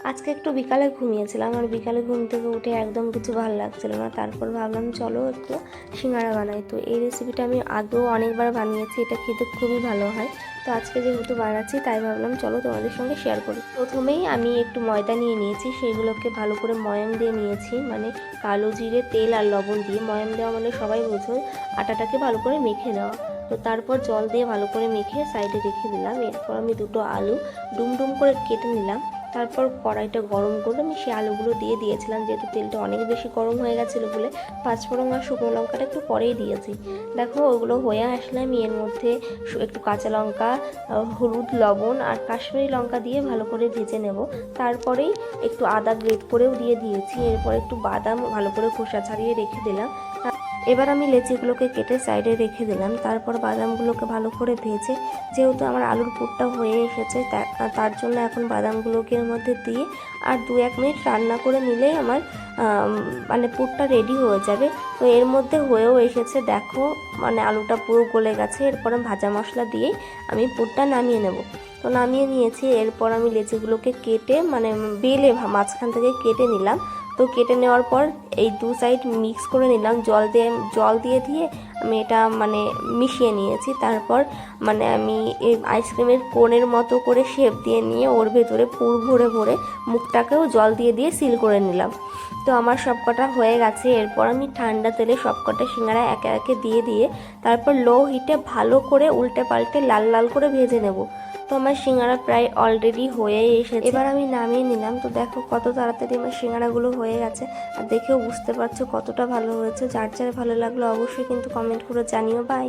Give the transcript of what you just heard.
আজকে একটু বিকালে ঘুমিয়েছিলাম, আর বিকালে ঘুম থেকে উঠে একদম কিছু ভালো লাগছিল না। তারপর ভাবলাম চলো একটু সিঙ্গারা বানাই। তো এই রেসিপিটা আমি আগেও অনেকবার বানিয়েছি, এটা খেতে খুবই ভালো হয়। তো আজকে যেহেতু বানাচ্ছি তাই ভাবলাম চলো তোমাদের সঙ্গে শেয়ার করি। প্রথমেই আমি একটু ময়দা নিয়ে নিয়েছি, সেগুলোকে ভালো করে ময়াম দিয়ে নিয়েছি, মানে কালো জিরে, তেল আর লবণ দিয়ে। ময়াম দেওয়া মানে সবাই বোঝো, আটাটাকে ভালো করে মেখে নেওয়া। তো তারপর জল দিয়ে ভালো করে মেখে সাইডে রেখে দিলাম। এরপর আমি দুটো আলু ডুম করে কেটে নিলাম। তারপর কড়াইটা গরম করে আমি সেই আলুগুলো দিয়ে দিয়েছিলাম, যেহেতু তেলটা অনেক বেশি গরম হয়ে গেছিলো বলে পাঁচফোড়ন আর শুকনো লঙ্কাটা একটু পরেই দিয়েছি। দেখো ওগুলো হয়ে আসলে আমি এর মধ্যে একটু কাঁচা লঙ্কা, হলুদ, লবণ আর কাশ্মীরি লঙ্কা দিয়ে ভালো করে ভেজে নেব। তারপরেই একটু আদা গ্রেট করেও দিয়ে দিয়েছি। এরপর একটু বাদাম ভালো করে খোসা ছাড়িয়ে রেখে দিলাম। এবার আমি লেচিগুলোকে কেটে সাইডে রেখে দিলাম। তারপর বাদামগুলোকে ভালো করে ভেজে, যেহেতু আমার আলুর পুরটা হয়ে এসেছে তার জন্য এখন বাদামগুলোকে এর মধ্যে দিয়ে আর 2-1 মিনিট রান্না করে নিলেই আমার মানে পুরটা রেডি হয়ে যাবে। তো এর মধ্যে হয়েও এসেছে, দেখো মানে আলুটা পুরো গলে গেছে। এরপর ভাজা মশলা দিয়েই আমি পুরটা নামিয়ে নেব। তো নামিয়ে নিয়েছি। এরপর আমি লেচিগুলোকে কেটে মানে বেলে মাঝখান থেকে কেটে নিলাম। তো কেটে নেওয়ার পর এই দু সাইড মিক্স করে নিলাম, জল দিয়ে দিয়ে আমি এটা মানে মিশিয়ে নিয়েছি। তারপর মানে আমি এই আইসক্রিমের কোনের মতো করে শেপ দিয়ে নিয়ে ওর ভেতরে পুর ভরে ভরে মুখটাকেও জল দিয়ে দিয়ে সিল করে নিলাম। তো আমার সবকটা হয়ে গেছে। এরপর আমি ঠান্ডা তেলে সবকটা সিঙ্গারা একে একে দিয়ে দিয়ে তারপর লো হিটে ভালো করে উল্টে পাল্টে লাল লাল করে ভেজে নেব। তো আমার সিঙ্গারা প্রায় অলরেডি হয়ে এসেছে। এবার আমি নামিয়ে নিলাম। তো দেখো কত তাড়াতাড়ি আমার সিঙ্গারাগুলো হয়ে গেছে, আর দেখেও বুঝতে পারছো কতটা ভালো হয়েছে। যার যার ভালো লাগলো অবশ্যই কিন্তু কমেন্ট করে জানিও। বাই।